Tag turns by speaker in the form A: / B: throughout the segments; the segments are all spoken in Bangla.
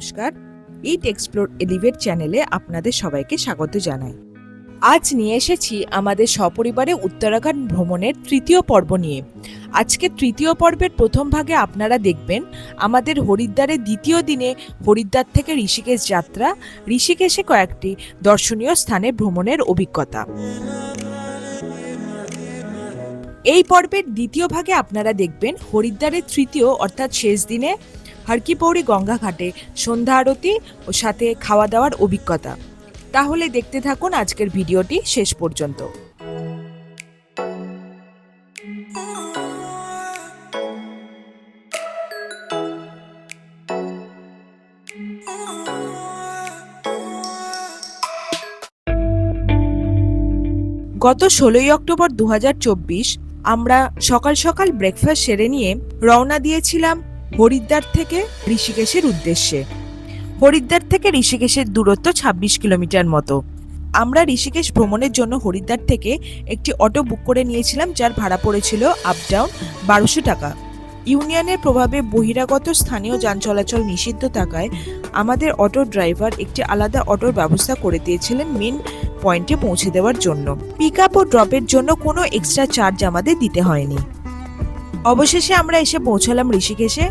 A: নমস্কার, ইট এক্সপ্লোর এলিভেট চ্যানেলে আপনাদের সবাইকে স্বাগত জানাই। আজ নিয়ে এসেছি আমাদের সপরিবারে উত্তরাখণ্ড ভ্রমণের তৃতীয় পর্ব নিয়ে। আজকে তৃতীয় পর্বের প্রথম ভাগে আপনারা দেখবেন আমাদের হরিদ্বারের দ্বিতীয় দিনে হরিদ্বার থেকে ঋষিকেশ যাত্রা, ঋষিকেশে কয়েকটি দর্শনীয় স্থানে ভ্রমণের অভিজ্ঞতা। এই পর্বের দ্বিতীয় ভাগে আপনারা দেখবেন হরিদ্বারের তৃতীয় অর্থাৎ শেষ দিনে হরকি পৌড়ি গঙ্গা ঘাটে সন্ধ্যা আরতি ও সাথে খাওয়া দাওয়ার অভিজ্ঞতা। তাহলে দেখতে থাকুন আজকের ভিডিওটি শেষ পর্যন্ত। গত 16ই অক্টোবর 2024 আমরা সকাল সকাল ব্রেকফাস্ট সেরে নিয়ে রওনা দিয়েছিলাম হরিদ্বার থেকে ঋষিকেশের উদ্দেশ্যে। হরিদ্বার থেকে ঋষিকেশের দূরত্ব 26 কিলোমিটার মতো। আমরা ঋষিকেশ ভ্রমণের জন্য হরিদ্বার থেকে একটি অটো বুক করে নিয়েছিলাম, যার ভাড়া পড়েছিল আপ ডাউন 1200 টাকা। ইউনিয়নের প্রভাবে বহিরাগত স্থানীয় যান চলাচল নিষিদ্ধ থাকায় আমাদের অটো ড্রাইভার একটি আলাদা অটোর ব্যবস্থা করে দিয়েছিলেন মেন পয়েন্টে পৌঁছে দেওয়ার জন্য। পিক আপ ও ড্রপের জন্য কোনো এক্সট্রা চার্জ আমাদের দিতে হয়নি। অবশেষে আমরা এসে পৌঁছালাম ঋষিকেশে।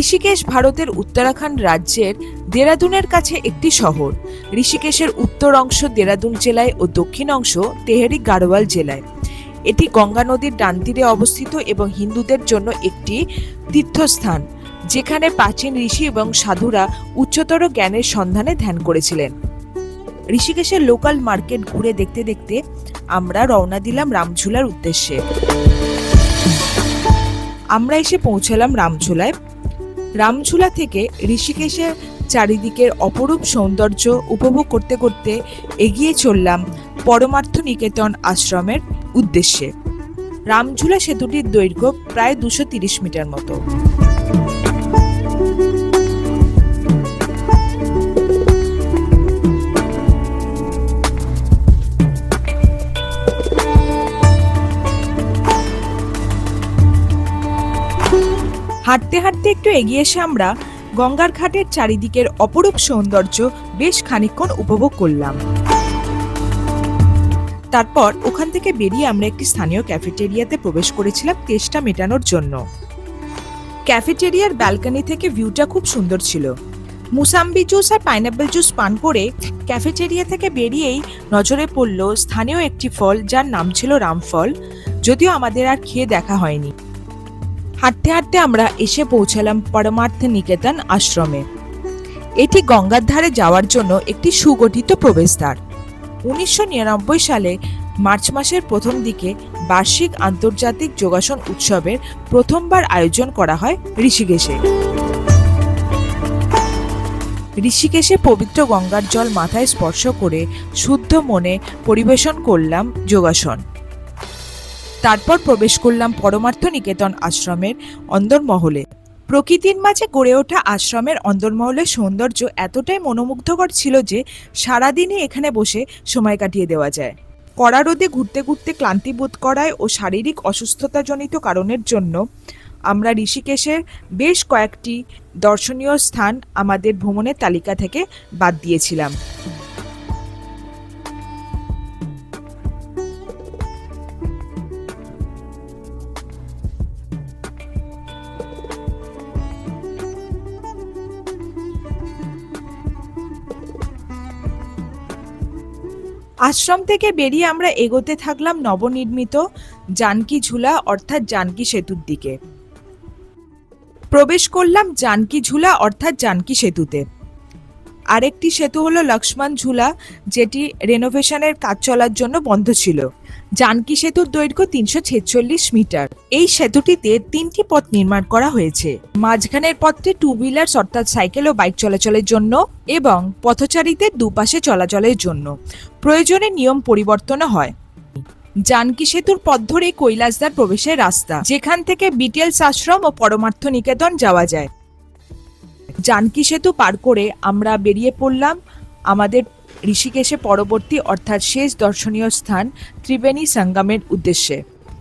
A: ঋষিকেশ ভারতের উত্তরাখণ্ড রাজ্যের দেরাদুনের কাছে একটি শহর। ঋষিকেশের উত্তর অংশ দেরাদুন জেলায় ও দক্ষিণ অংশ তেহরি গাড়োয়াল জেলায়। এটি গঙ্গা নদীর ডান তীরে অবস্থিত এবং হিন্দুদের জন্য একটি তীর্থস্থান, যেখানে প্রাচীন ঋষি এবং সাধুরা উচ্চতর জ্ঞানের সন্ধানে ধ্যান করেছিলেন। ঋষিকেশের লোকাল মার্কেট ঘুরে দেখতে দেখতে আমরা রওনা দিলাম রামঝুলার উদ্দেশ্যে। আমরা এসে পৌঁছালাম রামঝুলায়। রামঝুলা থেকে ঋষিকেশের চারিদিকের অপরূপ সৌন্দর্য উপভোগ করতে করতে এগিয়ে চললাম পরমার্থ নিকেতন আশ্রমের উদ্দেশ্যে। রামঝুলা সেতুটির দৈর্ঘ্য প্রায় 230 মিটার মতো। হাঁটতে হাঁটতে একটু এগিয়ে এসে আমরা গঙ্গার ঘাটের চারিদিকের অপরূপ সৌন্দর্য বেশ খানিকক্ষণ উপভোগ করলাম। তারপর ওখান থেকে বেরিয়ে আমরা একটি স্থানীয় ক্যাফেটেরিয়াতে প্রবেশ করেছিলাম তেষ্টা মেটানোর জন্য। ক্যাফেটেরিয়ার ব্যালকনি থেকে ভিউটা খুব সুন্দর ছিল। মুসাম্বি জুস আর পাইনাপেল জুস পান করে ক্যাফেটেরিয়া থেকে বেরিয়েই নজরে পড়ল স্থানীয় একটি ফল, যার নাম ছিল রামফল, যদিও আমাদের আর খেয়ে দেখা হয়নি। হাঁটতে হাঁটতে আমরা এসে পৌঁছালাম পরমার্থ নিকেতন আশ্রমে। এটি গঙ্গার ধারে যাওয়ার জন্য একটি সুগঠিত প্রবেশদ্বার। 1999 সালে মার্চ মাসের প্রথম দিকে বার্ষিক আন্তর্জাতিক যোগাসন উৎসবের প্রথমবার আয়োজন করা হয় ঋষিকেশে। ঋষিকেশে পবিত্র গঙ্গার জল মাথায় স্পর্শ করে শুদ্ধ মনে পরিবেশন করলাম যোগাসন। তারপর প্রবেশ করলাম পরমার্থ নিকেতন আশ্রমের অন্দরমহলে। প্রকৃতির মাঝে গড়ে ওঠা আশ্রমের অন্দরমহলের সৌন্দর্য এতটাই মনোমুগ্ধকর ছিল যে সারাদিনই এখানে বসে সময় কাটিয়ে দেওয়া যায়। কড়া রোদে ঘুরতে ঘুরতে ক্লান্তি বোধ করায় ও শারীরিক অসুস্থতাজনিত কারণের জন্য আমরা ঋষিকেশের বেশ কয়েকটি দর্শনীয় স্থান আমাদের ভ্রমণের তালিকা থেকে বাদ দিয়েছিলাম। আশ্রম থেকে বেরিয়ে আমরা এগোতে থাকলাম নবনির্মিত জানকী ঝুলা অর্থাৎ জানকী সেতুর দিকে। প্রবেশ করলাম জানকী ঝুলা অর্থাৎ জানকী সেতুতে। আরেকটি সেতু হলো লক্ষ্মণ ঝুলা, যেটি রেনোভেশনের কাজ চলার জন্য বন্ধ ছিল। জানকী সেতুর দৈর্ঘ্য 346 মিটার। এই সেতুটিতে 3টি পথ নির্মাণ করা হয়েছে। মাঝখানের পথটি টু হুইলার্স অর্থাৎ সাইকেল ও বাইক চলাচলের জন্য এবং পথচারীদের দুপাশে চলাচলের জন্য। প্রয়োজনে নিয়ম পরিবর্তন হয়। জানকী সেতুর পথ ধরে কৈলাসদ্বার প্রবেশের রাস্তা, যেখান থেকে বিটেলস আশ্রম ও পরমার্থ নিকেতন যাওয়া যায়। জানকী সেতু পার করে আমরা বেরিয়ে পড়লাম আমাদের ঋষিকেশে পরবর্তী অর্থাৎ শেষ দর্শনীয় স্থান ত্রিবেণী সঙ্গমের উদ্দেশ্যে।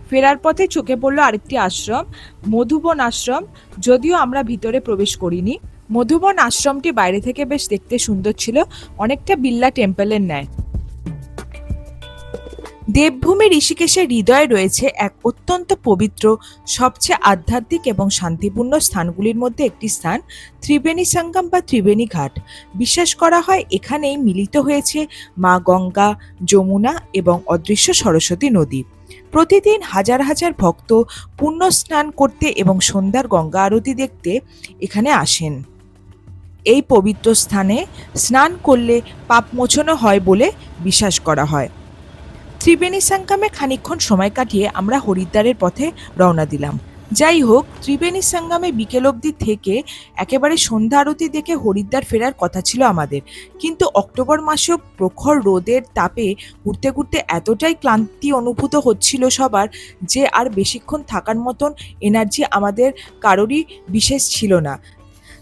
A: ফেরার পথে চোখে পড়লো আরেকটি আশ্রম, মধুবন আশ্রম। যদিও আমরা ভিতরে প্রবেশ করিনি। মধুবন আশ্রমটি বাইরে থেকে বেশ দেখতে সুন্দর ছিল, অনেকটা বিড়লা টেম্পলের ন্যায়। দেবভূমি ঋষিকেশের হৃদয়ে রয়েছে এক অত্যন্ত পবিত্র, সবচেয়ে আধ্যাত্মিক এবং শান্তিপূর্ণ স্থানগুলির মধ্যে একটি স্থান, ত্রিবেণী সঙ্গম বা ত্রিবেণী ঘাট। বিশ্বাস করা হয় এখানেই মিলিত হয়েছে মা গঙ্গা, যমুনা এবং অদৃশ্য সরস্বতী নদী। প্রতিদিন হাজার হাজার ভক্ত পুণ্য স্নান করতে এবং সন্ধ্যার গঙ্গা আরতি দেখতে এখানে আসেন। এই পবিত্র স্থানে স্নান করলে পাপ মোচনও হয় বলে বিশ্বাস করা হয়। ত্রিবেণী সঙ্গমে খানিকক্ষণ সময় কাটিয়ে আমরা হরিদ্বারের পথে রওনা দিলাম। যাই হোক, ত্রিবেণী সঙ্গমে বিকেল অবধি থেকে একেবারে সন্ধ্যা আরতি দেখে হরিদ্বার ফেরার কথা ছিল আমাদের, কিন্তু অক্টোবর মাসেও প্রখর রোদের তাপে ঘুরতে ঘুরতে এতটাই ক্লান্তি অনুভূত হচ্ছিল সবার যে আর বেশিক্ষণ থাকার মতন এনার্জি আমাদের কারোরই বিশেষ ছিল না।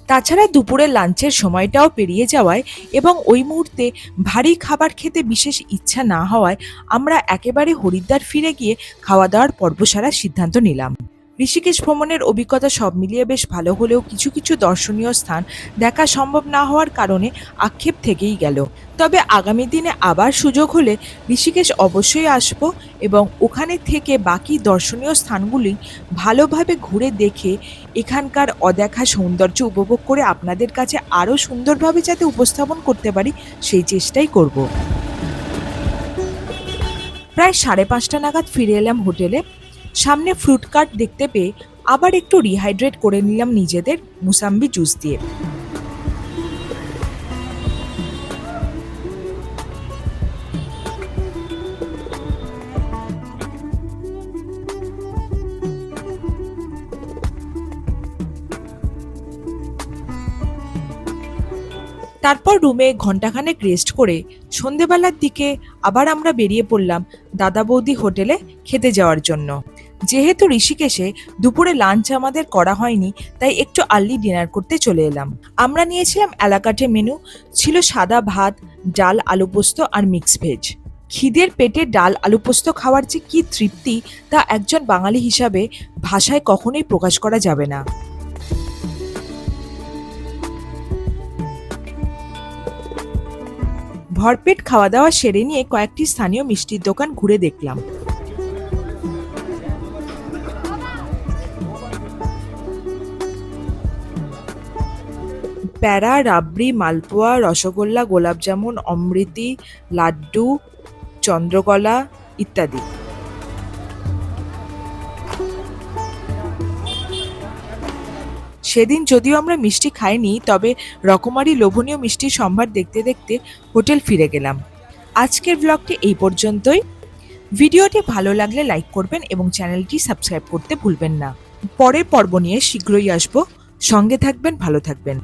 A: তাছাড়া দুপুরের লাঞ্চের সময়টাও পেরিয়ে যাওয়ায় এবং ওই মুহূর্তে ভারী খাবার খেতে বিশেষ ইচ্ছা না হওয়ায় আমরা একেবারে হরিদ্বার ফিরে গিয়ে খাওয়া দাওয়ার পর্ব সারার সিদ্ধান্ত নিলাম। ঋষিকেশ ভ্রমণের অভিজ্ঞতা সব মিলিয়ে বেশ ভালো হলেও কিছু কিছু দর্শনীয় স্থান দেখা সম্ভব না হওয়ার কারণে আক্ষেপ থেকেই গেল। তবে আগামী দিনে আবার সুযোগ হলে ঋষিকেশ অবশ্যই আসব এবং ওখানে থেকে বাকি দর্শনীয় স্থানগুলি ভালোভাবে ঘুরে দেখে এখানকার অদেখা সৌন্দর্য উপভোগ করে আপনাদের কাছে আরও সুন্দরভাবে যাতে উপস্থাপন করতে পারি সেই চেষ্টাই করব। প্রায় 5:30 নাগাদ ফিরে এলাম হোটেলে। সামনে ফ্রুট কার্ট দেখতে পেয়ে আবার একটু রিহাইড্রেট করে নিলাম নিজেদের মুসাম্বি জুস দিয়ে। তারপর রুমে ঘন্টাখানেক রেস্ট করে সন্ধেবেলার দিকে আবার আমরা বেরিয়ে পড়লাম দাদা বৌদি হোটেলে খেতে যাওয়ার জন্য। যেহেতু ঋষিকেশে দুপুরে লাঞ্চ আমাদের করা হয়নি, তাই একটু আর্লি ডিনার করতে চলে এলাম। আমরা নিয়েছিলাম অ্যালাকার্টে মেনু, ছিল সাদা ভাত, ডাল, আলু পোস্ত আর মিক্স ভেজ। খিদের পেটে ডাল আলু পোস্ত খাওয়ার যে কি তৃপ্তি তা একজন বাঙালি হিসাবে ভাষায় কখনোই প্রকাশ করা যাবে না। ভরপেট খাওয়া দাওয়া সেরে নিয়ে কয়েকটি স্থানীয় মিষ্টির দোকান ঘুরে দেখলাম। প্যারা, রাবড়ি, মালপোয়া, রসগোল্লা, গোলাপজামুন, অমৃতি, লাড্ডু, চন্দ্রকলা ইত্যাদি। সেদিন যদিও আমরা মিষ্টি খাইনি, তবে রকমারি লোভনীয় মিষ্টির সম্ভার দেখতে দেখতে হোটেল ফিরে গেলাম। আজকের ব্লগটি এই পর্যন্তই। ভিডিওটি ভালো লাগলে লাইক করবেন এবং চ্যানেলটি সাবস্ক্রাইব করতে ভুলবেন না। পরের পর্ব নিয়ে শীঘ্রই আসবো। সঙ্গে থাকবেন, ভালো থাকবেন।